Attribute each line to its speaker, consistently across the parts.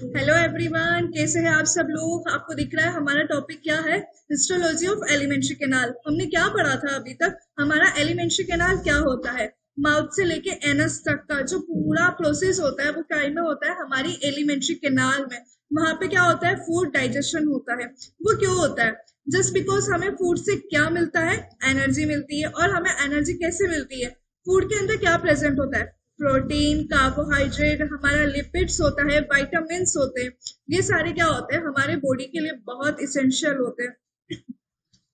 Speaker 1: Hello everyone, कैसे हैं आप सब लोग। आपको दिख रहा है हमारा टॉपिक क्या है? Histology of alimentary canal. हमने क्या पढ़ा था अभी तक? हमारा एलिमेंट्री कैनाल क्या होता है, माउथ से लेके एनस तक का जो पूरा प्रोसेस होता है वो क्या में होता है, हमारी एलिमेंट्री कैनाल में। वहां पे क्या होता है, फूड डाइजेशन होता है। वो क्यों होता है? जस्ट बिकॉज हमें फूड से क्या मिलता है, एनर्जी मिलती है। और हमें एनर्जी कैसे मिलती है? फूड के अंदर क्या प्रेजेंट होता है? प्रोटीन, कार्बोहाइड्रेट, हमारा लिपिड्स होता है, विटामिन्स होते हैं। ये सारे क्या होते हैं, हमारे बॉडी के लिए बहुत इसेंशियल होते हैं,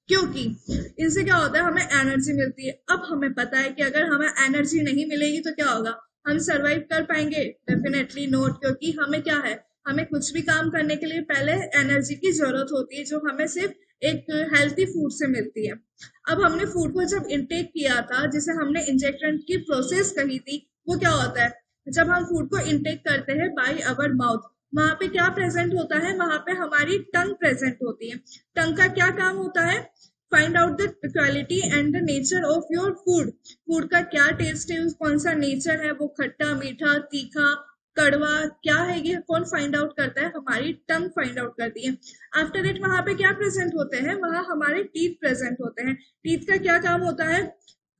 Speaker 1: क्योंकि इनसे क्या होता है, हमें एनर्जी मिलती है। अब हमें पता है कि अगर हमें एनर्जी नहीं मिलेगी तो क्या होगा, हम सरवाइव कर पाएंगे? डेफिनेटली नॉट, क्योंकि हमें क्या है, हमें कुछ भी काम करने के लिए पहले एनर्जी की जरूरत होती है, जो हमें सिर्फ एक हेल्थी फूड से मिलती है। अब हमने फूड को जब इंटेक किया था, जिसे हमने इंजेक्शन की प्रोसेस कही थी, वो क्या होता है, जब हम फूड को इंटेक करते हैं बाय आवर माउथ, वहां पे क्या प्रेजेंट होता है, वहां पे हमारी टंग प्रेजेंट होती है। टंग का क्या काम होता है? Find out the quality and the nature of your food. Food का क्या टेस्ट है, कौन सा नेचर है, वो खट्टा, मीठा, तीखा, कड़वा क्या है, ये कौन फाइंड आउट करता है? हमारी टंग फाइंड आउट करती है। आफ्टर दैट वहां पे क्या प्रेजेंट होते हैं, वहां हमारे टीथ प्रेजेंट होते हैं। टीथ का क्या काम होता है?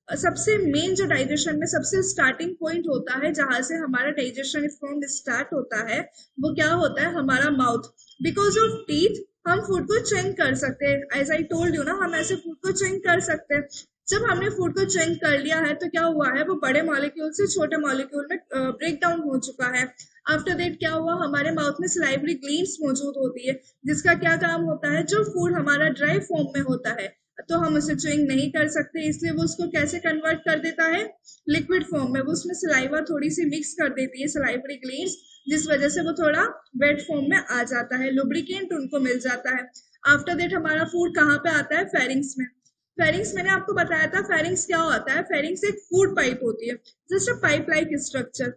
Speaker 1: सबसे मेन जो डाइजेशन में सबसे स्टार्टिंग पॉइंट होता है, जहां से हमारा डाइजेशन फॉर्म स्टार्ट होता है, वो क्या होता है, हमारा माउथ। बिकॉज ऑफ टीथ हम फूड को च्युइंग कर सकते हैं। एज आई टोल्ड यू ना, हम ऐसे फूड को च्युइंग कर सकते हैं। जब हमने फूड को च्युइंग कर लिया है तो क्या हुआ है, वो बड़े मॉलिक्यूल से छोटे मॉलिक्यूल में ब्रेक डाउन हो चुका है। आफ्टर दैट क्या हुआ, हमारे माउथ में सलाइवरी ग्लैंड्स मौजूद होती है, जिसका क्या काम होता है, जो फूड हमारा ड्राई फॉर्म में होता है तो हम उसे च्युइंग नहीं कर सकते, इसलिए वो उसको कैसे कन्वर्ट कर देता है, लिक्विड फॉर्म में। वो उसमें सलाइवा थोड़ी सी मिक्स कर देती है, सलाइवरी ग्लैंड्स, जिस वजह से वो थोड़ा वेट फॉर्म में आ जाता है, लुब्रिकेंट उनको मिल जाता है। आफ्टर दैट हमारा फूड कहाँ पे आता है? फेरिंग्स में। फेरिंग्स मैंने आपको बताया था, फेरिंग्स क्या होता है? फेरिंग्स एक फूड पाइप होती है, just a pipe like structure,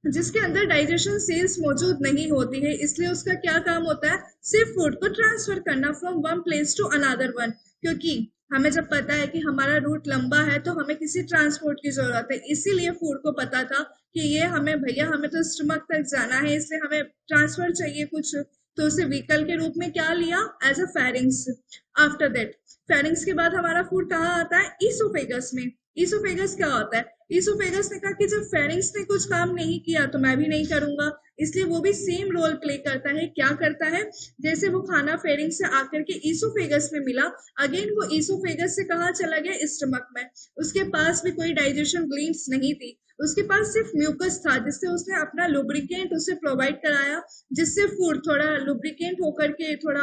Speaker 1: जिसके अंदर डाइजेशन सेल्स मौजूद नहीं होती है। इसलिए उसका क्या काम होता है? सिर्फ फूड को ट्रांसफर करना from one place to another one. क्योंकि हमें जब पता है कि हमारा रूट लंबा है तो हमें किसी ट्रांसपोर्ट की जरूरत है, इसीलिए फूड को पता था कि ये हमें, भैया हमें तो स्टमक तक जाना है, इसलिए हमें ट्रांसफर चाहिए कुछ, तो उसे व्हीकल के रूप में क्या लिया, as a pharynx. After that pharynx के बाद हमारा फूड कहाँ आता है? ईसोफेगस में। ईसोफेगस क्या होता है? ईसोफेगस ने कहा कि जब फेरिंग्स ने कुछ काम नहीं किया तो मैं भी नहीं करूंगा, इसलिए वो भी सेम रोल प्ले करता है। क्या करता है? जैसे वो खाना फेरिंग से आकर के ईसोफेगस में मिला, अगेन वो ईसोफेगस से कहाँ चला गया? स्टमक में। उसके पास भी कोई डाइजेशन ग्लैंड्स नहीं थी, उसके पास सिर्फ म्यूकस था, जिससे उसने अपना लुब्रिकेंट उसे प्रोवाइड कराया, जिससे फूड थोड़ा लुब्रिकेंट होकर के थोड़ा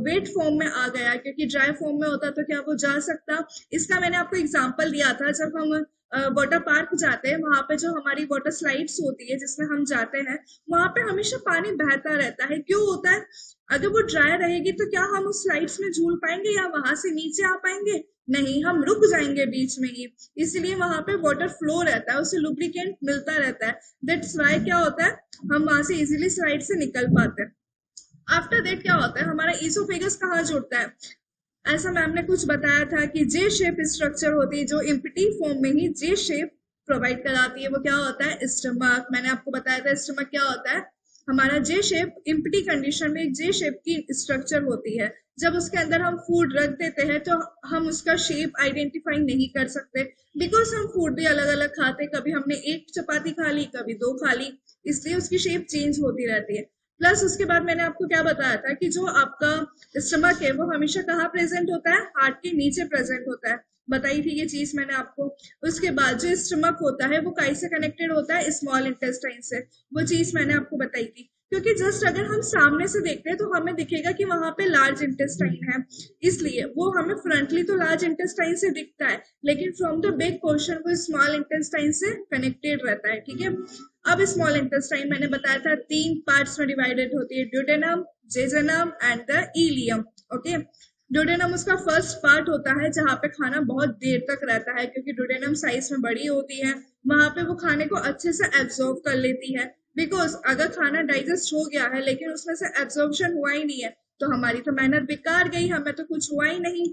Speaker 1: वेट फॉर्म में आ गया। क्योंकि ड्राई फॉर्म में होता तो क्या वो जा सकता? इसका मैंने आपको एग्जांपल दिया था, जब हम वाटर पार्क जाते हैं, वहां पे जो हमारी वाटर स्लाइड्स होती है जिसमें हम जाते हैं, वहां पे हमेशा पानी बहता रहता है। क्यों होता है? अगर वो ड्राई रहेगी तो क्या हम उस स्लाइड्स में झूल पाएंगे या वहां से नीचे आ पाएंगे? नहीं, हम रुक जाएंगे बीच में ही। इसलिए वहां पे वाटर फ्लो रहता है, उसे लुब्रिकेंट मिलता रहता है। दैट्स व्हाई क्या होता है, हम वहां से इजीली स्लाइड से निकल पाते हैं। आफ्टर दैट क्या होता है, हमारा ईसोफेगस कहाँ जुड़ता है? ऐसा मैम ने कुछ बताया था कि जे शेप स्ट्रक्चर होती है, जो एम्प्टी फॉर्म में ही जे शेप प्रोवाइड कराती है, वो क्या होता है? स्टमक। मैंने आपको बताया था स्टमक क्या होता है, हमारा जे शेप एम्प्टी कंडीशन में एक जे शेप की स्ट्रक्चर होती है। जब उसके अंदर हम फूड रख देते हैं तो हम उसका शेप आइडेंटिफाई नहीं कर सकते, बिकॉज हम फूड भी अलग अलग खाते, कभी हमने एक चपाती खा ली, कभी दो खा ली, इसलिए उसकी शेप चेंज होती रहती है। प्लस उसके बाद मैंने आपको क्या बताया था कि जो आपका स्टमक है वो हमेशा कहाँ प्रेजेंट होता है? हार्ट के नीचे प्रेजेंट होता है, बताई थी ये चीज मैंने आपको। उसके बाद जो स्टमक होता है वो काई से कनेक्टेड होता है? स्मॉल इंटेस्टाइन से। वो चीज मैंने आपको बताई थी, क्योंकि जस्ट अगर हम सामने से देखते हैं तो हमें दिखेगा कि वहां पे लार्ज इंटेस्टाइन है, इसलिए वो हमें फ्रंटली तो लार्ज इंटेस्टाइन से दिखता है, लेकिन फ्रॉम द बिग पोर्शन वो स्मॉल इंटेस्टाइन से कनेक्टेड रहता है। ठीक है, अब स्मॉल इंटेस्टाइन मैंने बताया था 3 पार्ट्स में डिवाइडेड होती है, duodenum, jejunum and the ileum. Okay, duodenum उसका फर्स्ट पार्ट होता है, जहाँ पे खाना बहुत देर तक रहता है, क्योंकि ड्यूडेनम साइज में बड़ी होती है, वहां पे वो खाने को अच्छे से एब्जॉर्ब कर लेती है। बिकॉज अगर खाना डाइजेस्ट हो गया है लेकिन उसमें से एब्जॉर्प्शन हुआ ही नहीं है तो हमारी तो मेहनत बेकार गई, हमें तो कुछ हुआ ही नहीं।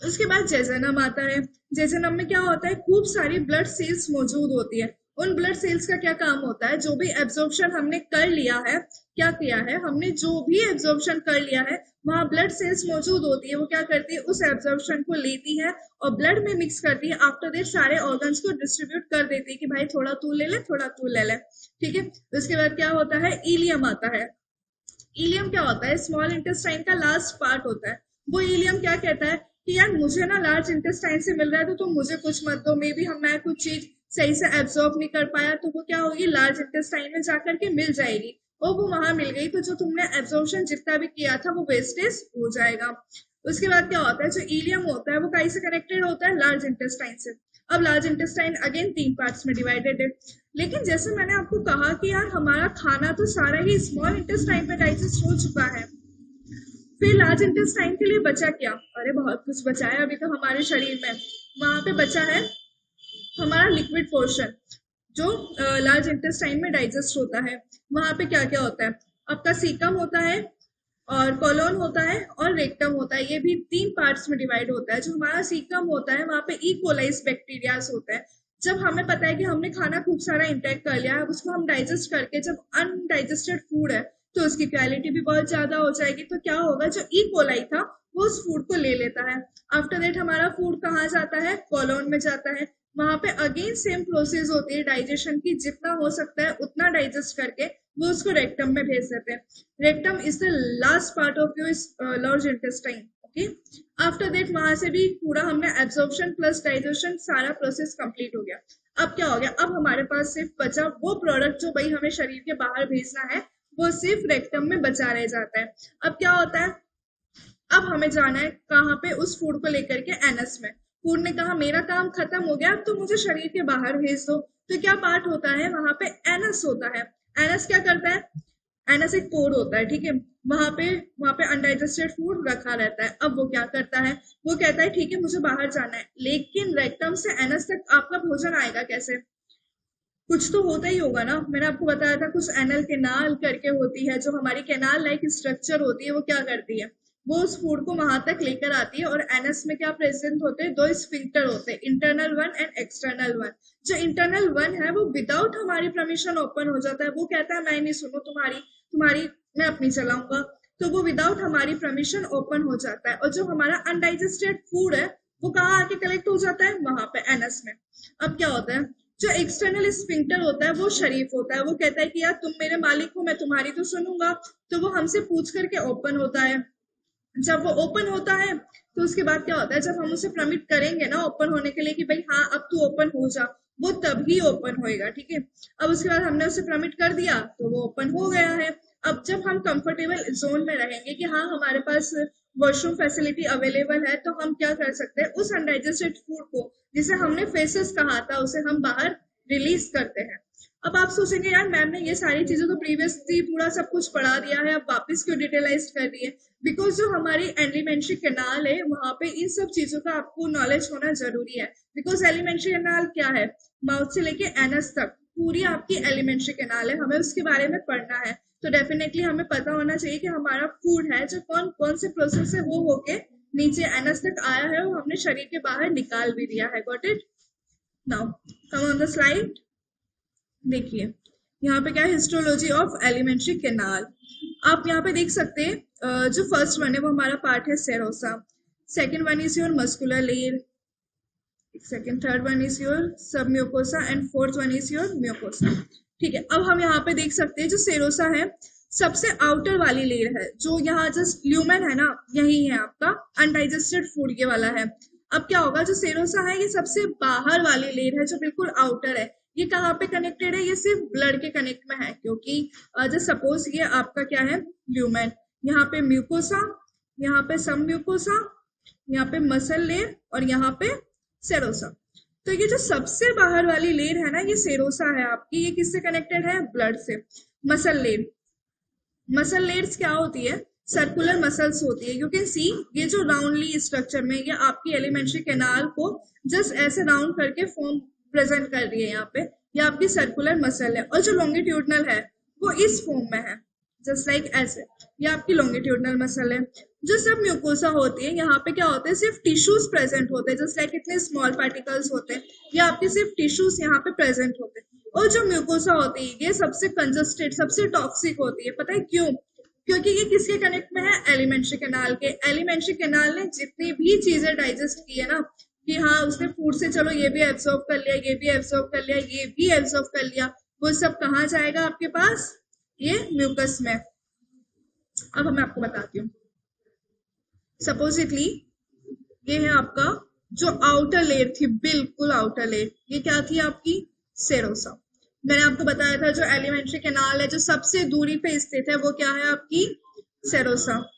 Speaker 1: उसके बाद जेजनम आता है। जेजनम में क्या होता है, खूब सारी ब्लड सेल्स मौजूद होती है, उन ब्लड सेल्स का क्या काम होता है, जो भी एब्जॉर्प्शन हमने कर लिया है, क्या किया है हमने, जो भी एब्जॉर्प्शन कर लिया है वहां ब्लड सेल्स मौजूद होती है, वो क्या करती है उस एब्जॉर्प्शन को लेती है और ब्लड में मिक्स करती है। आफ्टर दैट सारे ऑर्गन्स को डिस्ट्रीब्यूट कर देती है कि भाई थोड़ा तू ले ले, थोड़ा तू ले ले, ठीक है। उसके बाद क्या होता है, इलियम आता है। इलियम क्या होता है, स्मॉल इंटेस्टाइन का लास्ट पार्ट होता है। वो इलियम क्या कहता है कि यार मुझे ना लार्ज इंटेस्टाइन से मिल रहा है तो तुम मुझे कुछ मत दो, मे बी मैं कुछ चीज सही से एब्जॉर्ब नहीं कर पाया, तो वो क्या होगी लार्ज इंटेस्टाइन में जाकर के मिल जाएगी, और वो वहां मिल गई तो जो तुमने एब्जॉर्प्शन जितना भी किया था वो वेस्टेज हो जाएगा। उसके बाद क्या होता है, जो इलियम होता है वो कहीं से कनेक्टेड होता है, लार्ज इंटेस्टाइन से। अब लार्ज इंटेस्टाइन अगेन 3 पार्ट्स में डिवाइडेड है, लेकिन जैसे मैंने आपको कहा कि यार हमारा खाना तो सारा ही स्मॉल इंटेस्टाइन में डाइजेस्ट हो चुका है, फिर लार्ज इंटेस्टाइन के लिए बचा क्या, अरे बहुत कुछ बचा है अभी तो हमारे शरीर में। वहां पे बचा है हमारा लिक्विड पोर्शन, जो लार्ज इंटेस्टाइन में डाइजेस्ट होता है। वहां पे क्या क्या होता है, आपका सीकम होता है और कोलोन होता है और रेक्टम होता है, ये भी 3 पार्ट्स में डिवाइड होता है। जो हमारा सीकम होता है वहां पे इकोलाइस बैक्टीरियाज होता है। जब हमें पता है कि हमने खाना खूब सारा इंटेक कर लिया है, उसको हम डाइजेस्ट करके जब अनडाइजेस्टेड फूड है तो उसकी क्वालिटी भी बहुत ज्यादा हो जाएगी, तो क्या होगा जो इकोलाई था वो उस फूड को ले लेता है। आफ्टर दैट हमारा फूड कहाँ जाता है, कोलोन में जाता है। वहां पे अगेन सेम प्रोसेस होती है डाइजेशन की, जितना हो सकता है उतना डाइजेस्ट करके वो उसको रेक्टम में भेज देते हैं। Rectum is the last part of your large intestine, okay. After that वहां से भी पूरा हमने एब्जॉर्प्शन प्लस डाइजेशन सारा प्रोसेस कंप्लीट हो गया। अब क्या हो गया, अब हमारे पास सिर्फ बचा वो प्रोडक्ट जो भाई हमें शरीर के बाहर भेजना है, वो सिर्फ रेक्टम में बचा रह जाता है। अब क्या होता है, अब हमें जाना है कहाँ पे, उस फूड को लेकर के एनस में। फूड ने कहा मेरा काम खत्म हो गया, अब तो मुझे शरीर के बाहर भेज दो, तो क्या पार्ट होता है वहां पे, एनस होता है। एनस क्या करता है, एनस एक पोर होता है, ठीक है। वहां पे अनडाइजेस्टेड फूड रखा रहता है। अब वो क्या करता है, वो कहता है ठीक है मुझे बाहर जाना है, लेकिन रेक्टम से एनस तक आपका भोजन आएगा कैसे, कुछ तो होता ही होगा ना। मैंने आपको बताया था कुछ एनल केनाल करके होती है, जो हमारी केनाल लाइक स्ट्रक्चर होती है, वो क्या करती है, वो उस फूड को वहां तक लेकर आती है। और एनस में क्या प्रेजेंट होते हैं, 2 स्फिंक्टर होते हैं, internal one and external one. जो इंटरनल वन है वो विदाउट हमारी परमिशन ओपन हो जाता है, वो कहता है मैं नहीं सुनो तुम्हारी मैं अपनी चलाऊंगा, तो वो विदाउट हमारी परमिशन ओपन हो जाता है। और जो हमारा अनडाइजेस्टेड फूड है वो कहाँ आके कलेक्ट हो जाता है, वहां पे एनस में। अब क्या होता है, जो एक्सटर्नल स्फिंक्टर होता है वो शरीफ होता है, वो कहता है कि यार तुम मेरे मालिक हो, मैं तुम्हारी तो सुनूंगा, तो वो हमसे पूछ करके ओपन होता है। जब वो ओपन होता है तो उसके बाद क्या होता है, जब हम उसे परमिट करेंगे ना ओपन होने के लिए कि भाई हाँ अब तू ओपन हो जा, वो तभी ओपन होएगा, ठीक है। अब उसके बाद हमने उसे परमिट कर दिया तो वो ओपन हो गया है। अब जब हम कंफर्टेबल जोन में रहेंगे कि हाँ हमारे पास वॉशरूम फैसिलिटी अवेलेबल है, तो हम क्या कर सकते हैं, उस अनडाइजेस्टेड फूड को जिसे हमने फेसेस कहा था उसे हम बाहर रिलीज करते हैं। अब आप सोचेंगे यार मैम ने ये सारी चीजें तो प्रीवियसली पूरा सब कुछ पढ़ा दिया है, अब वापस क्यों डिटेलाइज कर रही है, बिकॉज जो हमारी एलिमेंट्री कैनाल है वहां पे इन सब चीजों का आपको नॉलेज होना जरूरी है। बिकॉज एलिमेंट्री कैनाल क्या है, माउथ से लेके एनस तक पूरी आपकी एलिमेंट्री कैनाल है, हमें उसके बारे में पढ़ना है। तो डेफिनेटली हमें पता होना चाहिए कि हमारा फूड है जो कौन कौन से प्रोसेस से हो होके नीचे एनस तक आया है, वो हमने शरीर के बाहर निकाल भी दिया है। Got it, now come on the slide. देखिए यहाँ पे क्या है, हिस्टोलॉजी ऑफ एलिमेंट्री कैनाल। आप यहाँ पे देख सकते हैं जो फर्स्ट वन है वो हमारा पार्ट है serosa, second one is your muscular layer, second third one is your sub mucosa and fourth one is your mucosa, ठीक है। अब हम यहाँ पे देख सकते हैं जो सेरोसा है सबसे आउटर वाली लेयर है, जो यहाँ जस्ट ल्यूमेन है ना, यही है आपका अनडाइजेस्टेड फूड ये वाला है। अब क्या होगा, जो सेरोसा है ये सबसे बाहर वाली लेयर है जो बिल्कुल आउटर है। ये कहाँ पे कनेक्टेड है, ये सिर्फ ब्लड के कनेक्ट में है, क्योंकि जस्ट सपोज ये आपका क्या है ल्यूमेन, यहाँ पे म्यूकोसा, यहाँ पे सब म्यूकोसा, यहाँ पे मसल लेयर और यहाँ पे सेरोसा। तो ये जो सबसे बाहर वाली लेयर है ना ये सेरोसा है आपकी, ये किससे कनेक्टेड है, ब्लड से। मसल लेयर, मसल लेयर्स क्या होती है, सर्कुलर मसल्स होती है। यू कैन सी ये जो राउंडली स्ट्रक्चर में ये आपकी एलिमेंट्री कैनाल को जस्ट ऐसे राउंड करके फॉर्म प्रेजेंट कर रही है यहाँ पे, ये आपकी सर्कुलर मसल है। और जो लॉन्गिट्यूडनल है वो इस फॉर्म में है, जस्ट लाइक ऐसे, ये आपकी लॉन्गिट्यूडनल मसल है। जो सब म्यूकोसा होती है यहाँ पे क्या होते हैं, सिर्फ टिश्यूज प्रेजेंट होते हैं, जस्ट लाइक इतने स्मॉल पार्टिकल्स होते हैं, ये आपके सिर्फ टिश्यूज यहाँ पे प्रेजेंट होते हैं। और जो म्यूकोसा होती है ये सबसे कंजस्टेड, सबसे टॉक्सिक होती है। पता है क्यों? क्योंकि ये किसके कनेक्ट में है? एलिमेंट्री कैनाल के। एलिमेंट्री कैनाल ने जितनी भी चीजें डाइजेस्ट की है ना, कि हाँ उसने फूड से चलो ये भी एब्जॉर्ब कर लिया, ये भी एब्जॉर्ब कर लिया, ये भी एब्जॉर्ब कर लिया, वो सब कहाँ जाएगा आपके पास? ये म्यूकस में। अब मैं आपको बताती हूँ। सपोजिटली ये है आपका जो आउटर लेयर थी, बिल्कुल आउटर लेयर, ये क्या थी आपकी? सेरोसा। मैंने आपको बताया था जो एलिमेंट्री कैनाल है जो सबसे दूरी पे स्थित है वो क्या है आपकी? सेरोसा।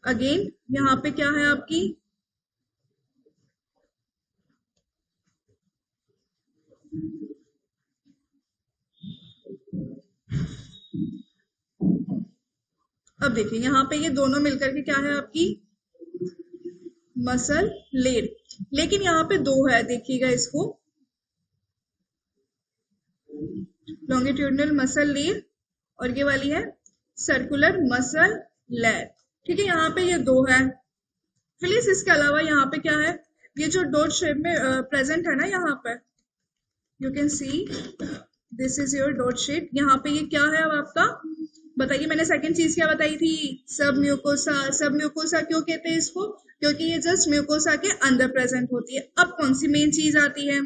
Speaker 1: अगेन यहाँ पे क्या है आपकी? अब देखिए यहाँ पे ये दोनों मिलकर के क्या है आपकी? Muscle layer. लेकिन यहाँ पे दो है, देखिएगा इसको, लॉन्गिट्यूडनल मसल लेयर और ये वाली है सर्कुलर मसल लेयर। ठीक है, यहाँ पे ये दो है। फिलिस इसके अलावा यहाँ पे क्या है? ये जो डॉट शेप में प्रेजेंट है ना, यहाँ पे you can see this is your dot shape. यहाँ पे ये क्या है अब आपका? बताइए, मैंने सेकंड चीज क्या बताई थी? सब म्यूकोसा। सब म्यूकोसा क्यों कहते हैं इसको? क्योंकि ये जस्ट म्यूकोसा के अंदर प्रेजेंट होती है। अब कौन सी मेन चीज आती है?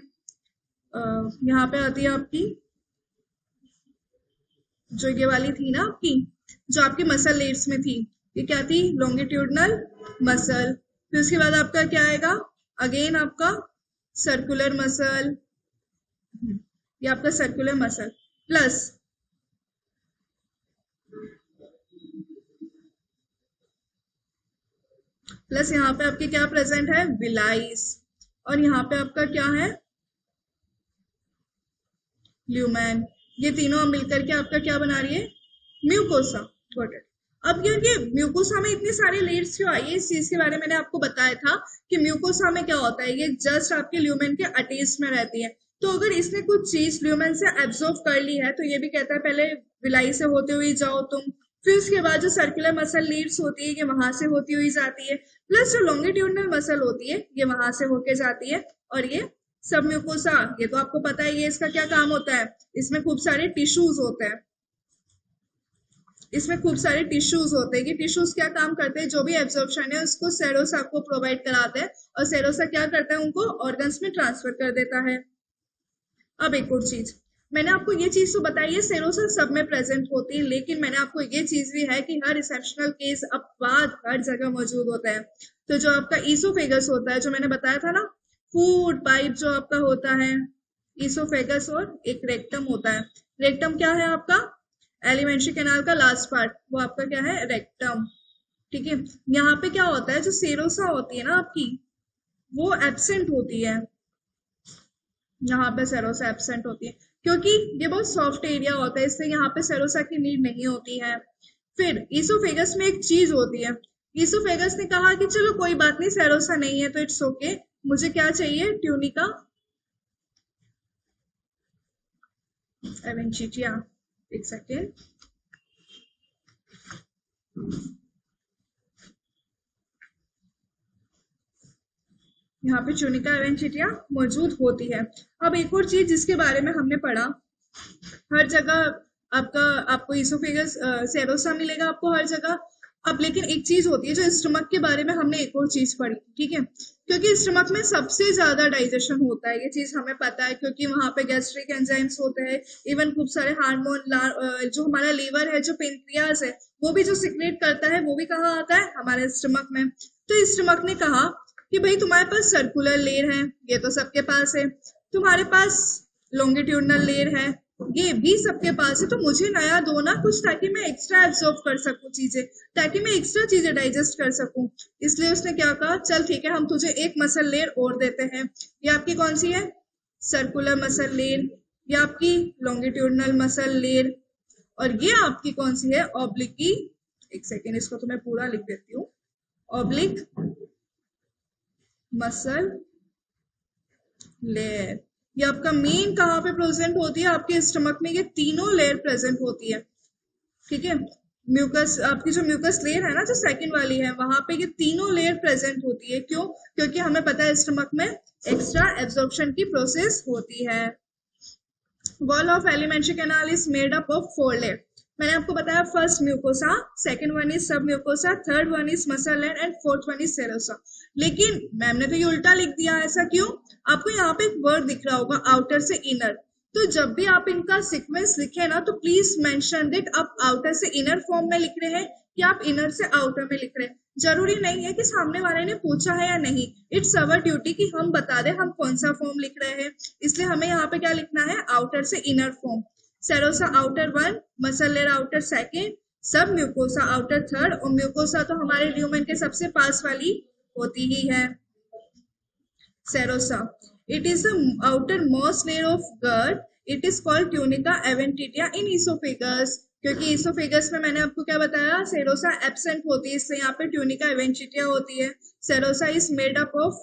Speaker 1: यहाँ पे आती है आपकी जो ये वाली थी ना आपकी, जो आपकी मसल लेयर्स में थी, ये क्या थी? Longitudinal muscle. फिर उसके बाद आपका क्या आएगा? अगेन आपका सर्कुलर मसल, ये आपका सर्कुलर मसल प्लस यहाँ पे आपके क्या प्रेजेंट है? विलाइस। और यहाँ पे आपका क्या है? ल्यूमेन। ये तीनों मिलकर के आपका क्या बना रही है? म्यूकोसा। Got it. अब ये म्यूकोसा में इतनी सारी लेयर्स क्यों आई है? इस चीज के बारे में मैंने आपको बताया था कि म्यूकोसा में क्या होता है, ये जस्ट आपके ल्यूमेन के अटैच में रहती है। तो अगर इसने कुछ चीज ल्यूमेन से एब्जॉर्ब कर ली है तो ये भी कहता है पहले विलाई से होते हुए जाओ तुम। फिर उसके बाद जो सर्कुलर मसल लेयर्स होती है ये वहां से होती हुई जाती है, प्लस जो लॉन्गिट्यूडनल मसल होती है ये वहां से होके जाती है। और ये सब म्यूकोसा, ये तो आपको पता है ये इसका क्या काम होता है? इसमें खूब सारे टिश्यूज होते हैं। इसमें खूब सारे टिश्यूज होते हैं। ये टिश्यूज क्या काम करते हैं? जो भी एब्जॉर्प्शन है उसको सेरोसा को प्रोवाइड कराते हैं और सेरोसा क्या करता है? उनको ऑर्गन्स में ट्रांसफर कर देता है। अब एक और चीज, मैंने आपको ये चीज तो बताई है सेरोसा सब में प्रेजेंट होती है, लेकिन मैंने आपको ये चीज भी है कि हर एक्सेप्शनल केस अपवाद हर जगह मौजूद होता है। तो जो आपका ईसोफेगस होता है, जो मैंने बताया था ना, फूड पाइप जो आपका होता है, ईसोफेगस, और एक रेक्टम होता है। रेक्टम क्या है आपका? एलिमेंट्री कैनाल का लास्ट पार्ट, वो आपका क्या है? रेक्टम। ठीक है, यहाँ पे क्या होता है? जो सेरोसा होती है ना आपकी, वो एब्सेंट होती है। यहाँ पे सेरोसा एब्सेंट होती है क्योंकि ये बहुत सॉफ्ट एरिया होता है, इसलिए यहाँ पे सेरोसा की नीड नहीं होती है। फिर ईसोफेगस में एक चीज होती है। ईसोफेगस ने कहा कि चलो कोई बात नहीं, सेरोसा नहीं है तो इट्स ओके, मुझे क्या चाहिए? ट्यूनिका एवेंचिटिया। एक सेकेंड, यहाँ पे ट्यूनिका एवेंचिटिया मौजूद होती है। अब एक और चीज जिसके बारे में हमने पढ़ा, हर जगह आपको ईसोफेगस सेरोसा मिलेगा आपको हर जगह। अब लेकिन एक चीज होती है जो स्टमक के बारे में हमने एक और चीज पढ़ी, ठीक है, क्योंकि स्टमक में सबसे ज्यादा डाइजेशन होता है, ये चीज हमें पता है क्योंकि वहां पे गैस्ट्रिक एंजाइम्स होते हैं, इवन खूब सारे हार्मोन। जो हमारा लीवर है, जो पेनक्रियाज है, वो भी जो सिक्रेट करता है वो भी कहाँ आता है? हमारे स्टमक में। तो स्टमक ने कहा कि भाई तुम्हारे पास सर्कुलर लेयर है, ये तो सबके पास है, तुम्हारे पास लॉन्गिट्यूडनल लेयर है, ये भी सबके पास है, तो मुझे नया दो ना कुछ, ताकि मैं एक्स्ट्रा एब्जॉर्ब कर सकूं चीजें, ताकि मैं एक्स्ट्रा चीजें डाइजेस्ट कर सकूं। इसलिए उसने क्या कहा? चल ठीक है, हम तुझे एक मसल लेयर और देते हैं। ये आपकी कौन सी है? Circular muscle layer. ये आपकी लॉन्गिट्यूडनल मसल लेयर। और ये आपकी कौन सी है? ऑब्लिकी। एक सेकेंड, इसको तो मैं पूरा लिख देती हूँ। Oblique muscle layer. ये आपका मेन कहाँ पे प्रेजेंट होती है? आपके स्टमक में ये तीनों लेयर प्रेजेंट होती है। ठीक है, म्यूकस, आपकी जो म्यूकस लेयर है ना, जो सेकंड वाली है, वहां पे ये तीनों लेयर प्रेजेंट होती है। क्यों? क्योंकि हमें पता है स्टमक में एक्स्ट्रा एब्जॉर्प्शन की प्रोसेस होती है। Wall of alimentary canal is made up of 4 layer. मैंने आपको बताया, first mucosa, second one is sub mucosa, third one is muscle layer and fourth one is serosa. लेकिन मैम ने तो ये उल्टा लिख दिया है, ऐसा क्यों? आपको यहाँ पे एक वर्ड दिख रहा होगा आउटर से इनर, तो जब भी आप इनका सीक्वेंस लिखे ना, तो प्लीज मेंशन दैट आप आउटर से इनर फॉर्म में लिख रहे हैं या आप इनर से आउटर में लिख रहे हैं। जरूरी नहीं है कि सामने वाले ने पूछा है या नहीं, इट्स अवर ड्यूटी कि हम बता दें हम कौन सा फॉर्म लिख रहे हैं। इसलिए हमें यहाँ पे क्या लिखना है, आउटर से inner form. Serosa outer 1, muscle layer outer 2, सब म्यूकोसा आउटर 3, और म्यूकोसा तो हमारे ल्यूमेन के सबसे पास वाली होती ही है, serosa. It is the outermost layer of gut. It is called tunica eventida in esophagus. क्योंकि esophagus में मैंने आपको क्या बताया, सेरोसा एब्सेंट होती है, इससे यहाँ पे ट्यूनिका एवेंटिटिया होती है। Serosa is made up of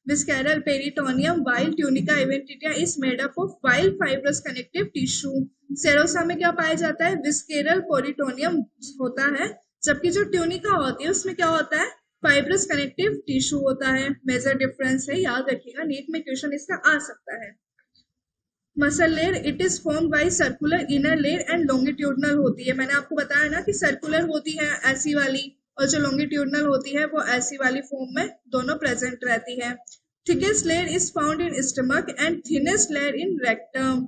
Speaker 1: visceral peritoneum while tunica eventida is made up of while fibrous connective tissue. Serosa में क्या पाया जाता है, visceral peritoneum होता है, जबकि जो ट्यूनिका होती है उसमें क्या होता है, फाइब्रस कनेक्टिव टिश्यू होता है। मेजर डिफरेंस है, याद रखिएगा, नीट में क्वेश्चन इसका आ सकता है। Muscle layer, it is form by circular inner layer and longitudinal होती है। मैंने आपको बताया ना कि सर्कुलर होती है ऐसी वाली, और जो लॉन्गिट्यूडनल होती है वो ऐसी वाली फॉर्म में दोनों प्रेजेंट रहती है। Thickest layer is found in stomach and thinnest layer in rectum.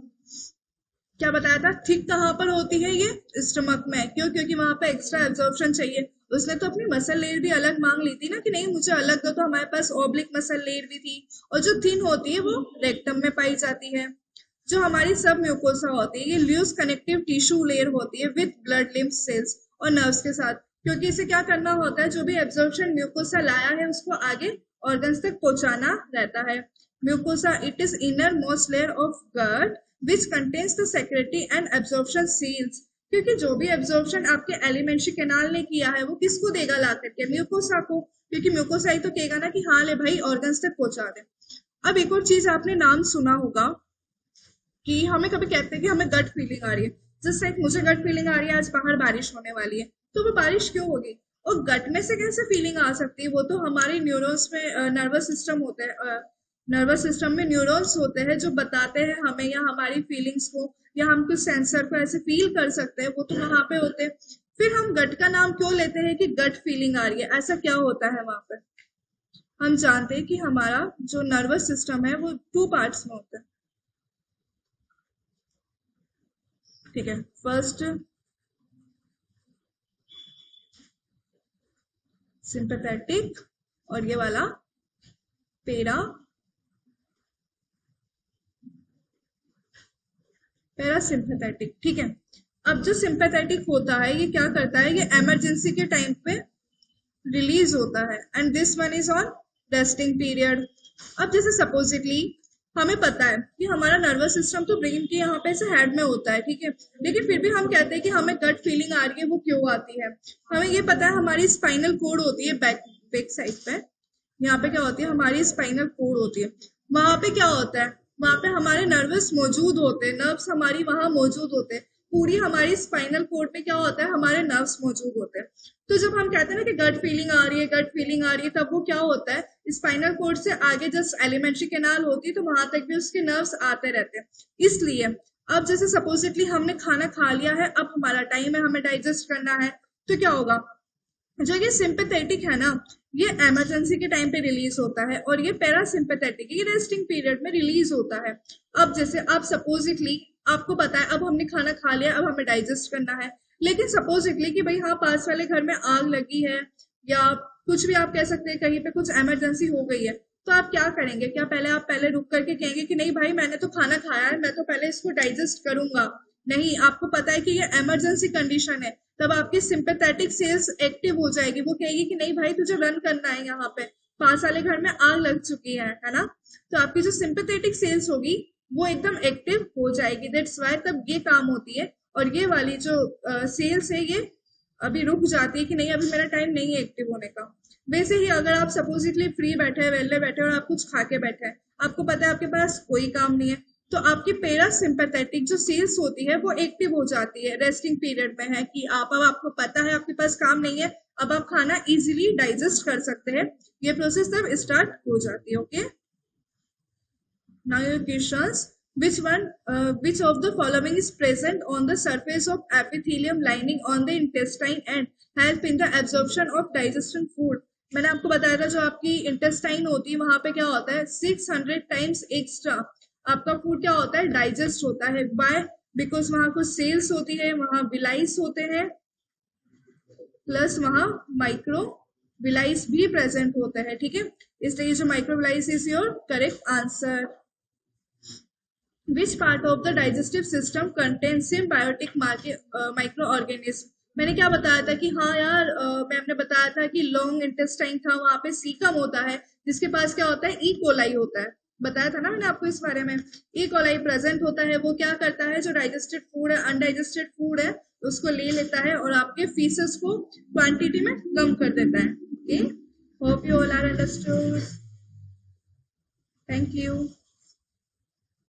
Speaker 1: क्या बताया था, थिक कहाँ पर होती है, ये स्टमक में। क्यों? क्योंकि वहां पे एक्स्ट्रा एब्जॉर्प्शन चाहिए। उसने तो अपनी मसल लेयर भी अलग मांग ली थी ना, कि नहीं मुझे अलग दो, तो हमारे पास ऑब्लिक मसल लेयर भी थी, और जो थिन होती है वो रेक्टम में पाई जाती है। जो हमारी सब म्यूकोसा होती है, ये लूज कनेक्टिव टिश्यू लेयर होती है विद ब्लड लिम्फ सेल्स और नर्व्स के साथ। क्योंकि इसे क्या करना होता है, जो भी एब्जॉर्प्शन म्यूकोसा लाया है उसको आगे ऑर्गन्स तक पहुंचाना रहता है। Mucosa, it is inner most layer of gut which contains the secretory and absorption cells. क्योंकि जो भी एब्जॉर्प्शन आपके एलिमेंट्री कैनाल ने किया है वो किसको देगा ला करके, म्यूकोसा को। क्योंकि म्यूकोसा ही तो कहेगा ना कि हाँ ले भाई ऑर्गन्स तक पहुंचा दे। अब एक और चीज आपने नाम सुना होगा कि हमें कभी कहते हैं कि हमें गट फीलिंग आ रही है, जैसे मुझे गट फीलिंग आ रही है आज बाहर बारिश होने वाली है, तो वो बारिश क्यों होगी, और गट में से कैसे फीलिंग आ सकती है? वो तो हमारे न्यूरॉन्स में नर्वस सिस्टम होते हैं, नर्वस सिस्टम में न्यूरॉन्स होते हैं जो बताते हैं हमें या हमारी फीलिंग्स को, या हम कुछ सेंसर को ऐसे फील कर सकते हैं, वो तो वहां पे होते हैं। फिर हम गट का नाम क्यों लेते हैं कि गट फीलिंग आ रही है, ऐसा क्या होता है वहां पर? हम जानते हैं कि हमारा जो नर्वस सिस्टम है वो 2 पार्ट्स में होता है, ठीक है। फर्स्ट सिंपैथेटिक और ये वाला पैरासिम्पैथेटिक, ठीक है। अब जो सिंपैथेटिक होता है ये क्या करता है, ये इमरजेंसी के टाइम पे रिलीज होता है, and this one is on resting period. अब जैसे सपोजिटली हमें पता है कि हमारा नर्वस सिस्टम तो ब्रेन के यहाँ पे से हेड में होता है, ठीक है, लेकिन फिर भी हम कहते हैं कि हमें गट फीलिंग आ रही है, वो क्यों आती है? हमें ये पता है हमारी स्पाइनल कोड होती है बैक साइड पे, यहाँ पे क्या होती है, हमारी स्पाइनल कोड होती है। वहां पे क्या होता है, वहां पे हमारे नर्वस मौजूद होते हैं, नर्व्स हमारी वहां मौजूद होते हैं। पूरी हमारी स्पाइनल कोड में क्या होता है, हमारे नर्व्स मौजूद होते हैं। तो जब हम कहते हैं ना कि गट फीलिंग आ रही है, गट फीलिंग आ रही है, तब वो क्या होता है, स्पाइनल कोड से आगे जस्ट एलिमेंट्री कैनाल होती है, तो वहां तक भी उसके नर्व्स आते रहते हैं। इसलिए अब जैसे सपोजिटली हमने खाना खा लिया है, अब हमारा टाइम है, हमें डाइजेस्ट करना है, तो क्या होगा, जो ये सिंपैथेटिक है ना, ये इमरजेंसी के टाइम पे रिलीज होता है, और ये पैरासिम्पैथेटिक ये रेस्टिंग पीरियड में रिलीज होता है। अब जैसे आप सपोजिटली आपको पता है अब हमने खाना खा लिया, अब हमें डाइजेस्ट करना है, लेकिन सपोजिटली कि भाई हाँ पास वाले घर में आग लगी है, या कुछ भी आप कह सकते हैं, कहीं पे कुछ इमरजेंसी हो गई है, तो आप क्या करेंगे? क्या पहले रुक करके कहेंगे कि नहीं भाई मैंने तो खाना खाया है, मैं तो पहले इसको डाइजेस्ट करूंगा? नहीं, आपको पता है कि ये इमरजेंसी कंडीशन है, तब आपकी सिंपैथेटिक सेल्स एक्टिव हो जाएगी, वो कहेगी कि नहीं भाई तुझे रन करना है, यहाँ पे पास वाले घर में आग लग चुकी है ना। तो आपकी जो सिंपैथेटिक सेल्स होगी वो एकदम एक्टिव हो जाएगी, दैट्स वाई तब ये काम होती है। और ये वाली जो सेल्स है ये अभी रुक जाती है कि नहीं अभी मेरा टाइम नहीं है एक्टिव होने का। वैसे ही अगर आप सपोजिटली फ्री बैठे हैं, वेले बैठे हैं और आप कुछ खा के बैठे हैं, आपको पता है आपके पास कोई काम नहीं है, तो आपकी पैरासिम्पैथेटिक जो सेल्स होती है वो एक्टिव हो जाती है, रेस्टिंग पीरियड में है कि आप, अब आपको पता है आपके पास काम नहीं है, अब आप खाना इजीली डाइजेस्ट कर सकते हैं, ये प्रोसेस तब स्टार्ट हो जाती है। Okay, now your questions. Which of the following is present on the surface of epithelium lining on the intestine and help in the absorption of digestion food? मैंने आपको बताया था जो आपकी इंटेस्टाइन होती है वहां पे क्या होता है 600 टाइम्स एक्स्ट्रा आपका फूड क्या होता है डाइजेस्ट होता है। बाय बिकॉज वहां कुछ सेल्स होती है, वहां विलाइस होते हैं, प्लस वहां माइक्रो विलाइस भी प्रेजेंट होता है। ठीक है, इसलिए जो micro villi is your correct answer. Which part of the digestive system contains symbiotic microorganism? मैंने क्या बताया था कि हाँ यार मैम ने बताया था कि लॉन्ग इंटेस्टाइन था, वहां पे सीकम होता है जिसके पास क्या होता है ई कोलाई होता है, बताया था ना मैंने आपको इस बारे में। ई कोलाई प्रेजेंट होता है, वो क्या करता है जो डाइजेस्टेड फूड है, अनडाइजेस्टेड फूड है उसको ले लेता है और आपके फीसेस को क्वांटिटी में कम कर देता है। Okay, hope you all are understood, thank you.